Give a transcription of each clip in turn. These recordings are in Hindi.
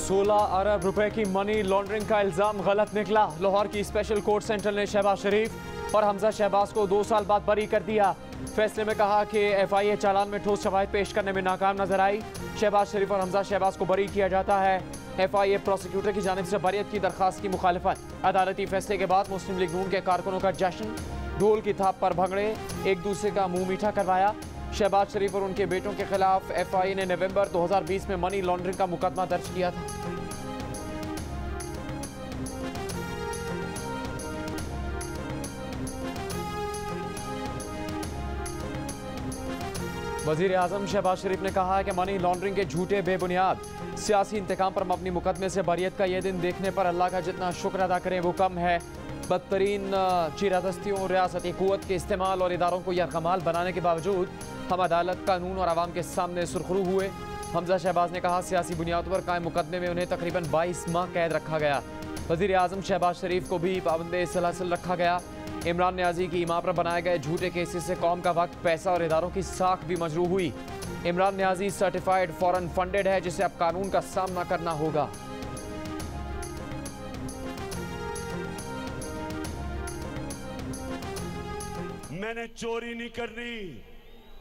16 अरब रुपए की मनी लॉन्ड्रिंग का इल्जाम गलत निकला। लाहौर की स्पेशल कोर्ट सेंट्रल ने शहबाज शरीफ और हमजा शहबाज को 2 साल बाद बरी कर दिया। फैसले में कहा कि FIA चालान में ठोस शवाहिद पेश करने में नाकाम नजर आई। शहबाज शरीफ और हमजा शहबाज को बरी किया जाता है। FIA प्रोसिक्यूटर की जानिब से बरियत की दरखास्त की मुखालिफत। अदालती फैसले के बाद मुस्लिम लीग नून के कारकुनों का जश्न, ढोल की थाप पर भंगड़े, एक दूसरे का मुंह मीठा करवाया। शहबाज शरीफ और उनके बेटों के खिलाफ FIA ने नवंबर 2020 में मनी लॉन्ड्रिंग का मुकदमा दर्ज किया था। वजीर आजम शहबाज शरीफ ने कहा है कि मनी लॉन्ड्रिंग के झूठे बेबुनियाद सियासी इंतकाम पर मबनी मुकदमे से बरियत का यह दिन देखने पर अल्लाह का जितना शुक्र अदा करें वो कम है। बदतरीन चीरादस्तियों, रियासती कुव्वत के इस्तेमाल और इदारों को यरगमाल बनाने के बावजूद हम अदालत, कानून और आवाम के सामने सुरखरू हुए। हमजा शहबाज ने कहा सियासी बुनियादों पर कायम मुकदमे में उन्हें तकरीबन 22 माह कैद रखा गया। वजीर आजम शहबाज शरीफ को भी पाबंदे सलासिल रखा गया। इमरान न्याजी की इमाम पर बनाए गए झूठे केसेस से कौम का वक्त, पैसा और इदारों की साख भी मजरू हुई। Imran Niazi certified foreign funded है, जिसे अब कानून का सामना करना होगा। मैंने चोरी नहीं करनी,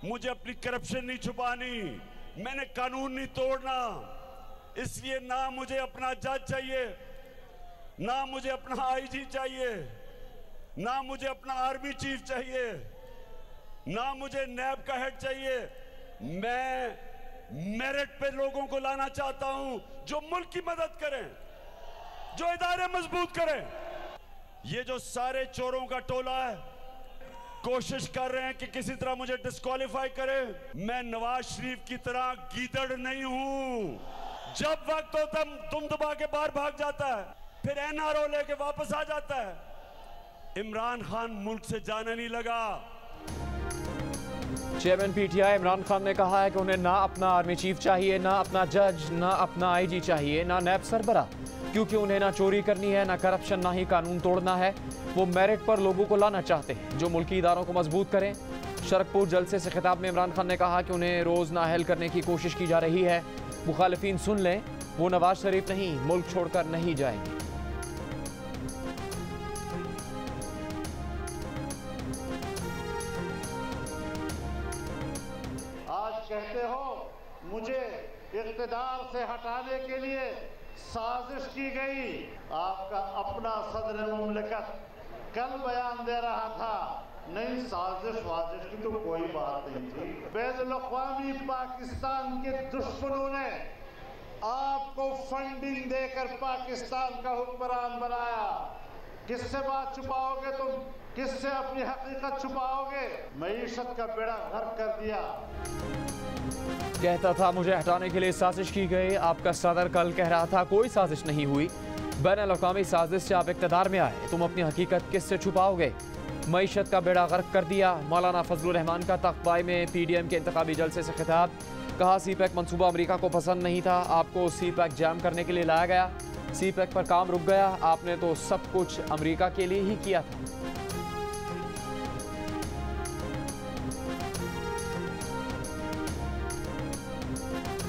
मुझे अपनी करप्शन नहीं छुपानी, मैंने कानून नहीं तोड़ना। इसलिए ना मुझे अपना जज चाहिए, ना मुझे अपना IG चाहिए, ना मुझे अपना आर्मी चीफ चाहिए, ना मुझे नैब का हेड चाहिए। मैं मेरिट पे लोगों को लाना चाहता हूं जो मुल्क की मदद करें, जो इदारे मजबूत करें। ये जो सारे चोरों का टोला है, कोशिश कर रहे हैं कि किसी तरह मुझे डिस्क्वालीफाई करें। मैं नवाज शरीफ की तरह गीदड़ नहीं हूं। जब वक्त होता तुम दबा के बाहर भाग जाता है, फिर NRO लेके वापस आ जाता है। इमरान खान मुल्क से जाने नहीं लगा। चेयरमैन PTI इमरान खान ने कहा है कि उन्हें ना अपना आर्मी चीफ चाहिए, ना अपना जज, ना अपना IG चाहिए, ना नैब सरबरा, क्योंकि उन्हें ना चोरी करनी है, ना करप्शन, ना ही कानून तोड़ना है। वो मेरिट पर लोगों को लाना चाहते हैं जो मुल्की इदारों को मजबूत करें। शरकपुर जलसे से खिताब में इमरान खान ने कहा कि उन्हें रोज़ नाअहल करने की कोशिश की जा रही है। मुखालिफिन सुन लें, वो नवाज शरीफ नहीं, मुल्क छोड़कर नहीं जाएंगे। आज कहते हो मुझे इख्तिदार से हटाने के लिए साजिश की गई। आपका अपना सदर मुमलिकत कल बयान दे रहा था, नहीं साजिश वाजिश की तो कोई बात नहीं थी। बैनुल-अक़वामी पाकिस्तान के दुश्मनों ने आपको फंडिंग देकर पाकिस्तान का हुक्मरान बनाया। किससे बात छुपाओगे तुम, किससे अपनी हकीकत छुपाओगे? मईशत का बेड़ा गर्क कर दिया। कहता था मुझे हटाने के लिए साजिश की गई। आपका सदर कल कह रहा था कोई साजिश नहीं हुई। बैनुल-अक़वामी साजिश से आप इक़्तिदार में आए, तुम अपनी हकीकत किससे छुपाओगे? मईशत का बेड़ा गर्क कर दिया। मौलाना फजलुर रहमान का तख्तबाई में PDM के इंतखाबी जलसे से खिताब। कहा CPEC मंसूबा अमरीका को पसंद नहीं था, आपको CPEC जैम करने के लिए लाया गया। CPEC पर काम रुक गया, आपने तो सब कुछ अमरीका के लिए ही किया था।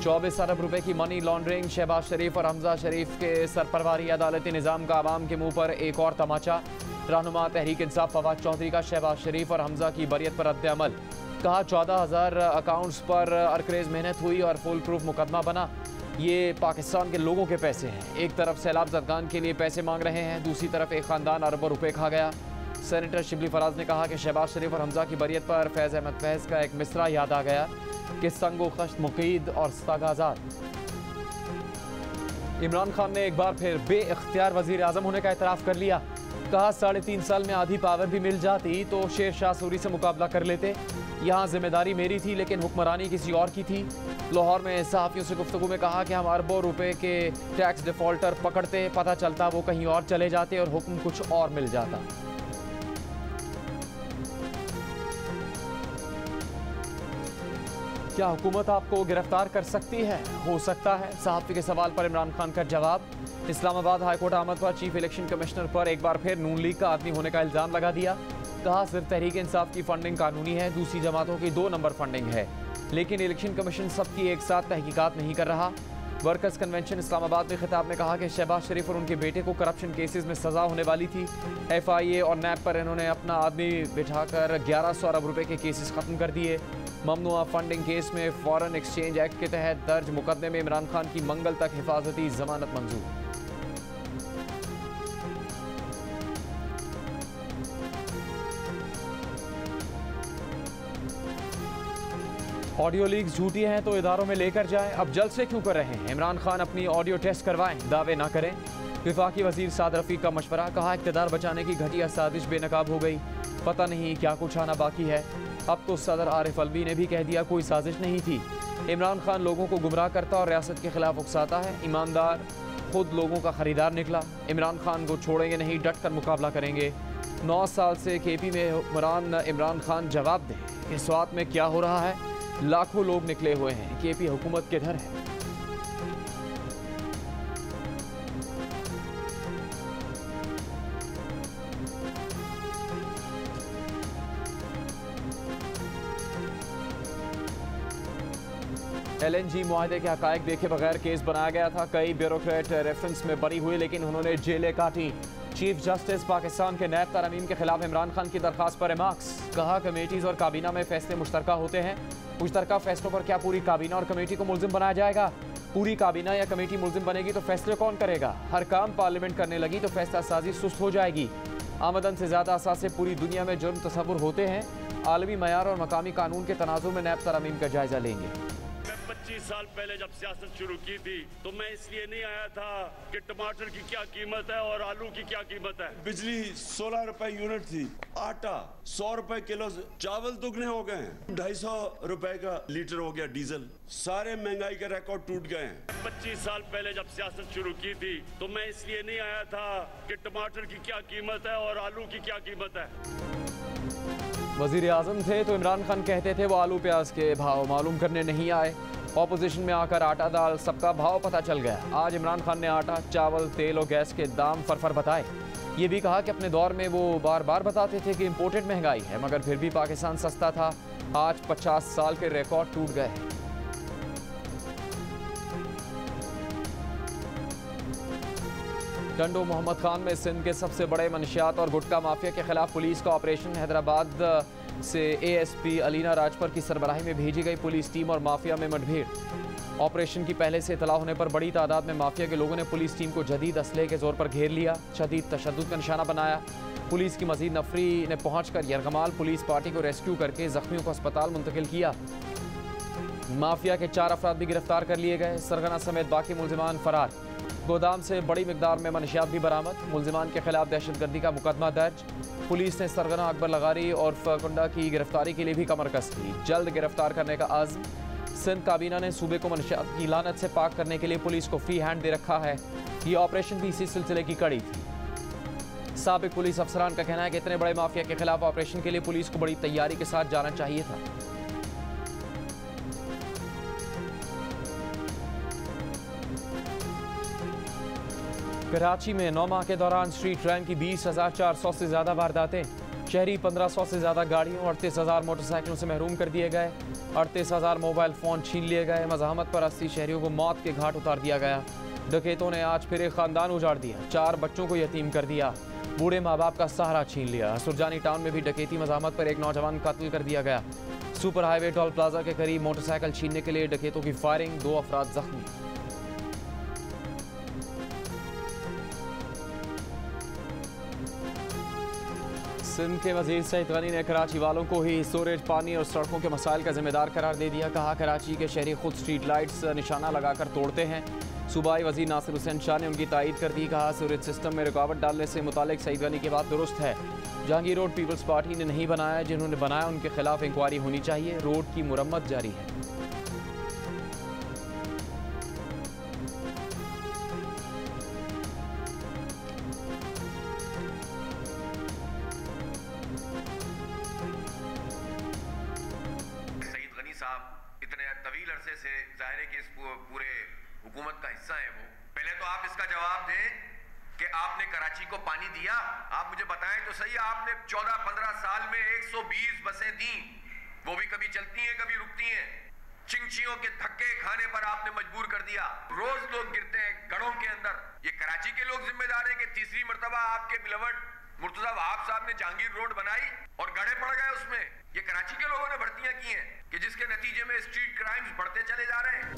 24 अरब रुपए की मनी लॉन्ड्रिंग, शहबाज शरीफ और हमजा शरीफ के सरपरवारी अदालती निज़ाम का आवाम के मुंह पर एक और तमाचा। रहनुमा तहरीक इंसाफ फवाद चौधरी का शहबाज शरीफ और हमजा की बरियत पर रद्द अमल। कहा 14,000 अकाउंट्स पर अरक्रेज मेहनत हुई और फुल प्रूफ मुकदमा बना। ये पाकिस्तान के लोगों के पैसे हैं। एक तरफ सैलाब जदगान के लिए पैसे मांग रहे हैं, दूसरी तरफ एक ख़ानदान अरबों रुपए खा गया। सेनेटर शिबली फराज ने कहा कि शहबाज शरीफ और हमजा की बरियत पर फैज़ अहमद फैज़ का एक मिसरा याद आ गया कि संगो खश्त मुकीद और सतागाज़ात। इमरान खान ने एक बार फिर बेइख्तियार वज़ीर आज़म होने का एतराफ़ कर लिया। कहा 3.5 साल में आधी पावर भी मिल जाती तो शेर शाह सूरी से मुकाबला कर लेते। यहाँ जिम्मेदारी मेरी थी लेकिन हुक्मरानी किसी और की थी। लाहौर में सहाफ़ियों से गुफ्तगू में कहा कि हम अरबों रुपए के टैक्स डिफ़ॉल्टर पकड़ते, पता चलता वो कहीं और चले जाते और हुक्म कुछ और मिल जाता। क्या हुकूमत आपको गिरफ्तार कर सकती है? हो सकता है। सहाफ़ी के सवाल पर इमरान खान का जवाब। इस्लामाबाद हाईकोर्ट आमद पर चीफ इलेक्शन कमिश्नर पर एक बार फिर नून लीग का आदमी होने का इल्ज़ाम लगा दिया। कहा सिर्फ तहरीक इंसाफ की फंडिंग कानूनी है, दूसरी जमातों की 2 नंबर फंडिंग है। लेकिन इलेक्शन कमीशन सबकी एक साथ तहकीकात नहीं कर रहा। वर्कर्स कन्वेंशन इस्लामाबाद में खिताब में कहा कि शहबाज शरीफ और उनके बेटे को करप्शन केसेस में सजा होने वाली थी। FIA और NAB पर इन्होंने अपना आदमी बिठाकर 1100 अरब रुपए के केसेस खत्म कर दिए। ममनुआ फंडिंग केस में फॉरेन एक्सचेंज एक्ट के तहत दर्ज मुकदमे में इमरान खान की मंगल तक हिफाजती जमानत मंजूर। ऑडियो लीक्स झूठी हैं तो इदारों में लेकर जाएं, अब जल्द से क्यों कर रहे हैं? इमरान खान अपनी ऑडियो टेस्ट करवाएं, दावे ना करें। विफाकी वजीर साद रफीक का मशवरा, कहा इक़्तिदार बचाने की घटिया साजिश बेनकाब हो गई, पता नहीं क्या कुछ आना बाकी है। अब तो सदर आरिफ अलवी ने भी कह दिया कोई साजिश नहीं थी। इमरान खान लोगों को गुमराह करता और रियासत के खिलाफ उकसाता है, ईमानदार खुद लोगों का खरीदार निकला। इमरान खान को छोड़ेंगे नहीं, डट कर मुकाबला करेंगे। 9 साल से KP में हुक्मरान इमरान खान जवाब दें कि स्वात में क्या हो रहा है। लाखों लोग निकले हुए हैं, KP हुकूमत किधर है? LNG मुआहदे के हकायक देखे बगैर केस बनाया गया था। कई ब्यूरोक्रेट रेफरेंस में बरी हुए लेकिन उन्होंने जेलें काटी। चीफ जस्टिस पाकिस्तान के नैब तरमीम के खिलाफ इमरान खान की दरखास्त पर रिमार्क्स, कहा कमेटीज और काबीना में फैसले मुश्तरका होते हैं। मुश्तरका फैसलों पर क्या पूरी काबीना और कमेटी को मुल्जिम बनाया जाएगा? पूरी काबीना या कमेटी मुल्जिम बनेगी तो फैसले कौन करेगा? हर काम पार्लियामेंट करने लगी तो फैसला साजी सुस्त हो जाएगी। आमदन से ज़्यादा असासे पूरी दुनिया में जुर्म तस्वुर होते हैं। आलमी मयार और मकामी कानून के तनाजुर में नैब तरमीम का जायजा लेंगे। 25 साल पहले जब सियासत शुरू की थी तो मैं इसलिए नहीं आया था कि टमाटर की क्या कीमत है और आलू की क्या कीमत है। बिजली 16 रुपए यूनिट थी, आटा 100 रुपए किलो, चावल दुगने हो गए हैं, 250 रुपए का लीटर हो गया डीजल। सारे महंगाई के रिकॉर्ड टूट गए हैं। 25 साल पहले जब सियासत शुरू की थी तो मैं इसलिए नहीं आया था कि टमाटर की क्या कीमत है और आलू की क्या कीमत है। वजीर आजम थे तो इमरान खान कहते थे वो आलू प्याज के भाव मालूम करने नहीं आए। ऑपोजिशन में आकर आटा दाल सबका भाव पता चल गया। आज इमरान खान ने आटा, चावल, तेल और गैस के दाम फरफर बताए। ये भी कहा कि अपने दौर में वो बार बार बताते थे कि इंपोर्टेड महंगाई है मगर फिर भी पाकिस्तान सस्ता था। आज 50 साल के रिकॉर्ड टूट गए। टंडो मोहम्मद खान में सिंध के सबसे बड़े मनशियात और गुटखा माफिया के खिलाफ पुलिस का ऑपरेशन। हैदराबाद से ASP अलीना राजपर की सरबराही में भेजी गई पुलिस टीम और माफिया में मुठभेड़। ऑपरेशन की पहले से इतला होने पर बड़ी तादाद में माफिया के लोगों ने पुलिस टीम को जदीद असलहे के जोर पर घेर लिया, शदीद तशद्दुद का निशाना बनाया। पुलिस की मजीद नफरी ने पहुंचकर यरगमाल पुलिस पार्टी को रेस्क्यू करके जख्मियों को अस्पताल मुंतकिल किया। माफिया के 4 अफराद भी गिरफ्तार कर लिए गए। सरगना समेत बाकी मुल्जिमान फरार। गोदाम से बड़ी मिकदार में मनशियात भी बरामद। मुल्जिमान के खिलाफ दहशतगर्दी का मुकदमा दर्ज। पुलिस ने सरगना अकबर लगारी और फकुंडा की गिरफ्तारी के लिए भी कमर कस की। जल्द गिरफ्तार करने का आज़म। सिंध काबीना ने सूबे को मनशियात की लानत से पाक करने के लिए पुलिस को फ्री हैंड दे रखा है। ये ऑपरेशन भी इसी सिलसिले की कड़ी थी। साबिक पुलिस अफसरान का कहना है कि इतने बड़े माफिया के खिलाफ ऑपरेशन के लिए पुलिस को बड़ी तैयारी के साथ जाना चाहिए था। कराची में 9 माह के दौरान स्ट्रीट रैंक की 20,400 से ज़्यादा वारदातें। शहरी 1500 से ज़्यादा गाड़ियों और 38,000 मोटरसाइकिलों से महरूम कर दिए गए। 38,000 मोबाइल फ़ोन छीन लिए गए। मज़ाहमत पर 80 शहरियों को मौत के घाट उतार दिया गया। डकैतों ने आज फिर एक ख़ानदान उजाड़ दिया। 4 बच्चों को यतीम कर दिया। बूढ़े माँ बाप का सहारा छीन लिया। सुरजानी टाउन में भी डकैती। मज़ाहमत पर एक नौजवान कत्ल कर दिया गया। सुपर हाईवे टोल प्लाजा के करीब मोटरसाइकिल छीनने के लिए डकैतों की फायरिंग, 2 अफराद जख्मी। सिंध के वज़ीर सईद गनी ने कराची वालों को ही सीवरेज, पानी और सड़कों के मसाइल का जिम्मेदार करार दे दिया। कहा कराची के शहरी खुद स्ट्रीट लाइट्स निशाना लगाकर तोड़ते हैं। सूबाई वज़ीर नासिर हुसैन शाह ने उनकी तायीद कर दी। कहा सीवरेज सिस्टम में रुकावट डालने से मुतालिक सईद गनी की बात दुरुस्त है। जहांगीर रोड पीपल्स पार्टी ने नहीं बनाया, जिन्होंने बनाया उनके खिलाफ इंक्वायरी होनी चाहिए। रोड की मुरम्मत जारी है। इतने तवील अरसे से जाहिर है कि इस पूरे हुकूमत का हिस्सा है वो। पहले तो आप इसका जवाब दें कि आपने कराची को पानी दिया। आप मुझे बताएं तो सही, आपने 14-15 साल में 120 बसें दी, वो भी कभी चलती हैं कभी रुकती हैं। चिंचियों के धक्के खाने पर आपने मजबूर कर दिया। रोज लोग गिरते हैं गढ़ों के अंदर। ये कराची के लोग जिम्मेदार हैं कि तीसरी मर्तबा आपके बिलवड मुर्तजा वहाब साहब ने जहांगीर रोड बनाई और गड्ढे पड़ गए उसमें। ये कराची के लोगों ने भर्तियां की हैं कि जिसके नतीजे में स्ट्रीट क्राइम्स बढ़ते चले जा रहे हैं।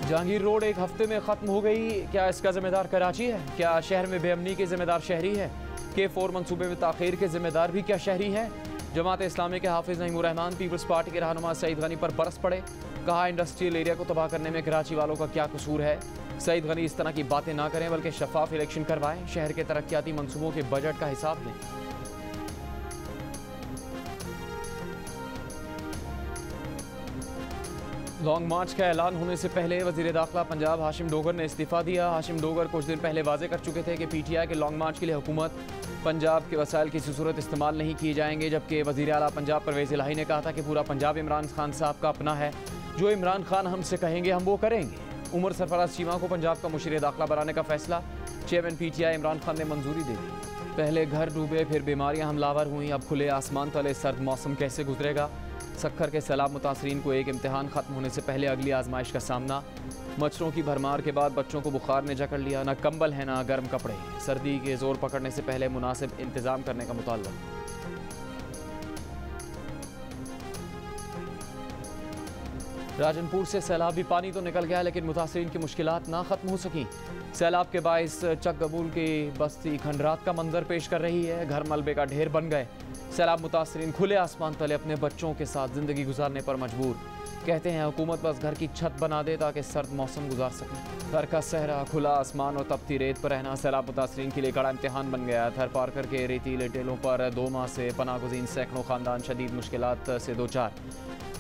जहांगीर रोड एक हफ्ते में खत्म हो गई, क्या इसका जिम्मेदार कराची है? क्या शहर में बेअमनी के जिम्मेदार शहरी है? K4 मंसूबे में ताखीर के जिम्मेदार भी क्या शहरी है? जमात इस्लामी के हाफिज नईमुर रहमान पीपल्स पार्टी के रहनुमा सईद गनी पर बरस पड़े। कहा इंडस्ट्रियल एरिया को तबाह करने में कराची वालों का क्या कसूर है? सईद गनी इस तरह की बातें ना करें बल्कि शफाफ इलेक्शन करवाएं, शहर के तरक्याती मंसूबों के बजट का हिसाब दें। लॉन्ग मार्च का ऐलान होने से पहले वजीर दाखिला पंजाब हाशिम डोगर ने इस्तीफा दिया। हाशिम डोगर कुछ दिन पहले वाजे कर चुके थे कि PTI के लॉन्ग मार्च के लिए हुकूमत पंजाब के वसाइल किसी सूरत इस्तेमाल नहीं किए जाएंगे, जबकि वज़ीर आला पंजाब परवेज़ इलाही ने कहा था कि पूरा पंजाब इमरान खान साहब का अपना है, जो इमरान खान हमसे कहेंगे हम वो करेंगे। उमर सरफराज चीमा को पंजाब का मुशीर दाखिला बनाने का फैसला, चेयरमैन PTI इमरान खान ने मंजूरी दे दी। पहले घर डूबे फिर बीमारियां हमलावर हुई, अब खुले आसमान तले सर्द मौसम कैसे गुजरेगा? सक्खर के सैलाब मुतासरीन को एक इम्तिहान ख़त्म होने से पहले अगली आजमाइश का सामना। मच्छरों की भरमार के बाद बच्चों को बुखार ने जकड़ लिया, ना कंबल है ना गर्म कपड़े। सर्दी के जोर पकड़ने से पहले मुनासिब इंतज़ाम करने का मुतालबा। राजनपुर से सैलाबी पानी तो निकल गया, लेकिन मुतासरीन की मुश्किलात ना ख़त्म हो सकी। सैलाब के बाइस चक गबूल की बस्ती खंडरात का मंजर पेश कर रही है। घर मलबे का ढेर बन गए। सैलाब मुतासरीन खुले आसमान तले अपने बच्चों के साथ ज़िंदगी गुजारने पर मजबूर। कहते हैं हुकूमत बस घर की छत बना दे ताकि सर्द मौसम गुजार सकें। घर का सहरा, खुला आसमान और तपती रेत पर रहना सैलाब मुतासरीन के लिए कड़ा इम्तिहान बन गया। थर पारकर के रेतीले टेलों पर 2 माह से पनाह गुज़ीन सैकड़ों ख़ानदान शदीद मुश्किलात से दो चार।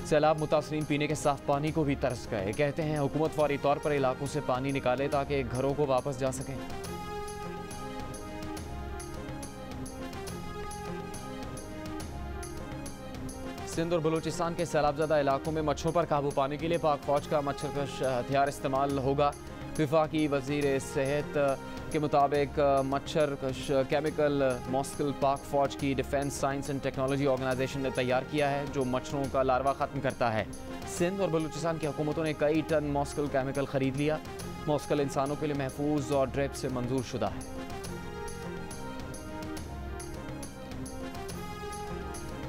सैलाब मुतासरीन पीने के साफ पानी को भी तरस गए। कहते हैं हुकूमत फौरी तौर पर इलाकों से पानी निकाले ताकि घरों को वापस जा सकें। सिंध और बलूचिस्तान के सैलाबज़दा इलाकों में मच्छरों पर काबू पाने के लिए पाक फौज का मच्छरकश हथियार इस्तेमाल होगा। विफाकी वज़ीर सेहत के मुताबिक मच्छरकश केमिकल मॉस्किल पाक फौज की defence science and technology organisation ने तैयार किया है, जो मच्छरों का लार्वा ख़त्म करता है। सिंध और बलूचिस्तान की हुकूमतों ने कई टन मॉस्किल केमिकल ख़रीद लिया। मॉस्किल इंसानों के लिए महफूज और ड्रेप से मंजूर शुदा है।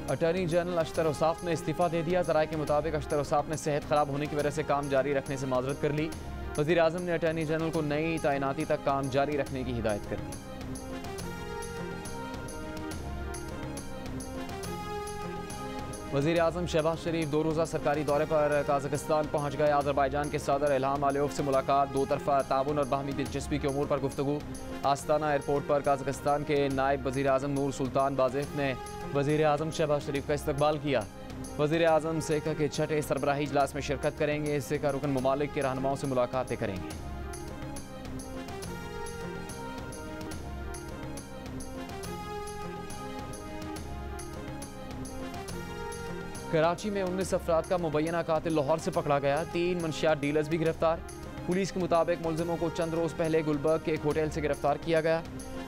अटॉर्नी जनरल अशतर औसाफ ने इस्तीफ़ा दे दिया। ज़राए के मुताबिक अशतर औसाफ ने सेहत ख़राब होने की वजह से काम जारी रखने से माजरत कर ली। वज़ीर आज़म ने अटॉर्नी जनरल को नई तैनाती तक काम जारी रखने की हिदायत कर दी। वज़ीर आज़म शहबाज शरीफ 2 रोज़ा सरकारी दौरे पर काज़ाकिस्तान पहुँच गए। अज़रबैजान के सदर इल्हाम अलियोव से मुलाकात, 2 तरफ़ा ताउन और बाहमी दिलचस्पी के उमूर पर गुफ्तगू। आस्ताना एयरपोर्ट पर काज़ाकिस्तान के नायब वज़ीर आज़म नूर सुल्तान बाज़ेफ ने वज़ीर आज़म शहबाज शरीफ का इस्तकबाल किया। वज़ीर आज़म सेका के छठे सरबराही इजलास में शिरकत करेंगे। सेका रुकन ममालिक के रहनुमाओं से मुलाकातें करेंगे। कराची में 19 अफराद का मुबैना कातिल लाहौर से पकड़ा गया। 3 मंशियात डीलर्स भी गिरफ्तार। पुलिस के मुताबिक मुलजिमों को चंद रोज़ पहले गुलबर्ग के एक होटल से गिरफ्तार किया गया।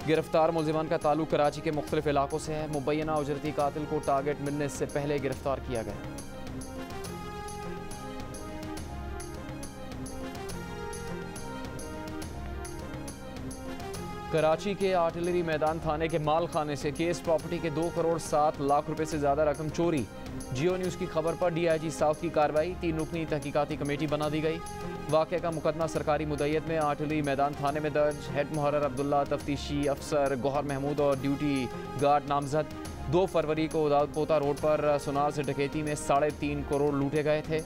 गिरफ्तार मुलजिमान का ताल्लुक कराची के मुख्तलिफ इलाकों से है। मुबैना उजरती कातिल को टारगेट मिलने से पहले गिरफ्तार किया गया। कराची के आर्टिलरी मैदान थाने के माल खाने से केस प्रॉपर्टी के 2 करोड़ 7 लाख रुपए से ज़्यादा रकम चोरी। जियो न्यूज़ की खबर पर DIG साउथ की कार्रवाई, 3 रुकनी तहकीकाती कमेटी बना दी गई। वाक़े का मुकदमा सरकारी मुद्दत में आर्टिलरी मैदान थाने में दर्ज। हेड मुहर्रर अब्दुल्ला, तफ्तीशी अफसर गौहर महमूद और ड्यूटी गार्ड नामजद। 2 फरवरी को दाऊदपोता रोड पर सुनार से डकैती में 3.5 करोड़ लूटे गए थे।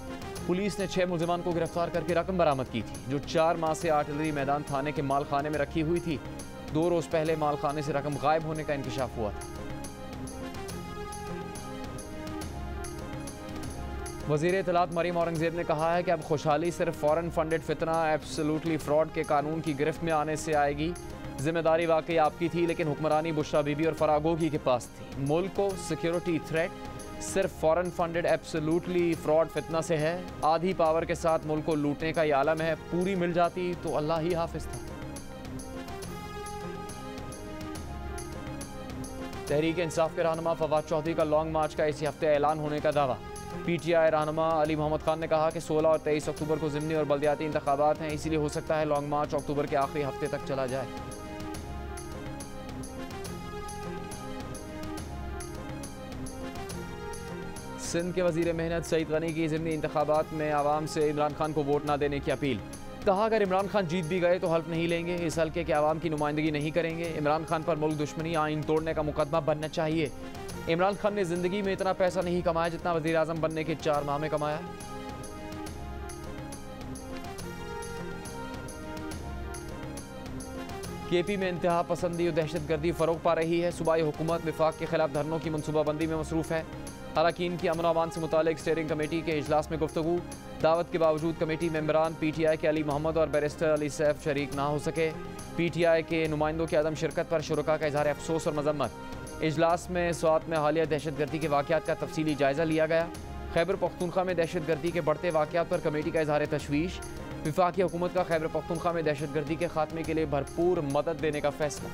पुलिस ने 6 मुलजिमान को गिरफ्तार करके रकम बरामद की थी, जो 4 माह से आर्टिलरी मैदान थाने के माल खाने में रखी हुई थी। 2 रोज़ पहले माल खाने से रकम गायब होने का इंकशाफ हुआ था। वज़ीर इत्तलात मरीम औरंगज़ेब ने कहा है कि अब खुशहाली सिर्फ फॉरेन फंडेड फितना एब्सोल्युटली फ्रॉड के कानून की गिरफ्त में आने से आएगी। जिम्मेदारी वाकई आपकी थी, लेकिन हुक्मरानी बुशरा बीबी और फराह गोगी के पास थी। मुल्क को सिक्योरिटी थ्रेट सिर्फ फॉरेन फंडेड एब्सोल्युटली फ्रॉड फितना से है। आधी पावर के साथ मुल्क को लूटने का ये आलम है। पूरी मिल जाती तो अल्लाह ही हाफिज था। तहरीक इंसाफ के रहनुमा फवाद चौधरी का लॉन्ग मार्च का इसी हफ्ते ऐलान होने का दावा। PTI रहनुमा अली मोहम्मद खान ने कहा कि 16 और 23 अक्टूबर को ज़िमनी और बल्दियाती इंतखाबात हैं, इसीलिए हो सकता है लॉन्ग मार्च अक्टूबर के आखिरी हफ्ते तक चला जाए। सिंध के वज़ीर मेहनत सईद गनी की ज़िमनी इंतखाबात में आवाम से इमरान खान को वोट ना देने की अपील। कहा अगर इमरान खान जीत भी गए तो हल्फ नहीं लेंगे, इस हल्के के आवाम की नुमाइंदगी नहीं करेंगे। इमरान खान पर मुल्क दुश्मनी आइन तोड़ने का मुकदमा बनना चाहिए। इमरान खान ने ज़िंदगी में इतना पैसा नहीं कमाया जितना वज़ीर आज़म बनने के 4 माह में कमाया। KP में इंतहा पसंदी और दहशतगर्दी फ़रोग पा रही है। सूबाई हुकूमत विफाक के खिलाफ धरनों की मनसूबाबंदी में मसरूफ़ है। अरकान की अमन अमान से मुतालिक स्टीयरिंग कमेटी के इजलास में गुफ्तगू। दावत के बावजूद कमेटी मेंबरान PTI के अली मोहम्मद और बैरिस्टर अली सैफ शरीक ना हो सके। PTI के नुमाइंदों की अदम शिरकत पर शुरका का इजहार अफसोस और मजम्मत। इजलास में स्वात में हालिया दहशतगर्दी के वाक़यात का तफसीली जायज़ा लिया गया। खैबर पख्तूनख्वा में दहशतगर्दी के बढ़ते वाक़यात पर कमेटी का इजहार तशवीश। वफाकी हुकूमत का खैबर पख्तूनख्वा में दहशतगर्दी के खात्मे के लिए भरपूर मदद देने का फैसला।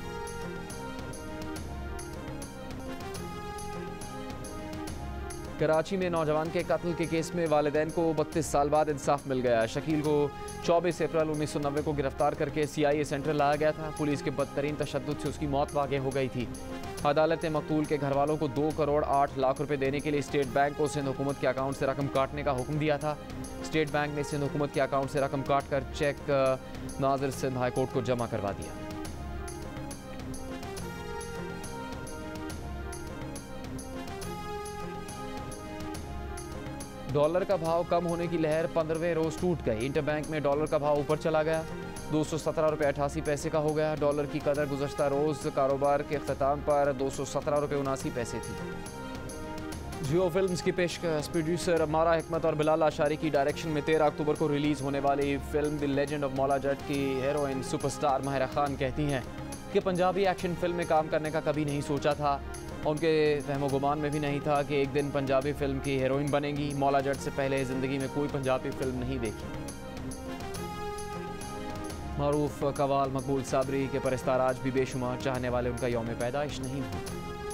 कराची में नौजवान के कत्ल के केस में वालिदैन को 32 साल बाद इंसाफ मिल गया। शकील को 24 अप्रैल 1990 को गिरफ्तार करके CIA सेंटर लाया गया था। पुलिस के बदतरीन तशद्दुद से उसकी मौत वाक़ हो गई थी। अदालत ने मकतूल के घर वालों को 2 करोड़ 8 लाख रुपए देने के लिए स्टेट बैंक को सिंध हुकूमत के अकाउंट से रकम काटने का हुक्म दिया था। स्टेट बैंक ने सिंध हुकूमत के अकाउंट से रकम काट कर चेक नाज़िर सिंध हाई कोर्ट को जमा करवा दिया। डॉलर का भाव कम होने की लहर 15वें रोज टूट गई। इंटरबैंक में डॉलर का भाव ऊपर चला गया, 217 रुपये 88 पैसे का हो गया। डॉलर की कदर गुज़श्ता रोज़ कारोबार के अख्ताम पर 217 रुपये 79 पैसे थी। जियो फिल्म्स की पेशकश प्रोड्यूसर मारा हिकमत और बिलाल आशारी की डायरेक्शन में 13 अक्टूबर को रिलीज़ होने वाली film the legend of Maula Jatt की हीरोइन सुपरस्टार माहिरा खान कहती हैं कि पंजाबी एक्शन फिल्म में काम करने का कभी नहीं सोचा था। उनके फहमो गुमान में भी नहीं था कि एक दिन पंजाबी फिल्म की हीरोइन बनेंगी। मौला जट से पहले ज़िंदगी में कोई पंजाबी फिल्म नहीं देखी। मारूफ कवाल मकबूल साबरी के परस्तार आज भी बेशुमार चाहने वाले उनका यौम पैदाइश नहीं भूलते।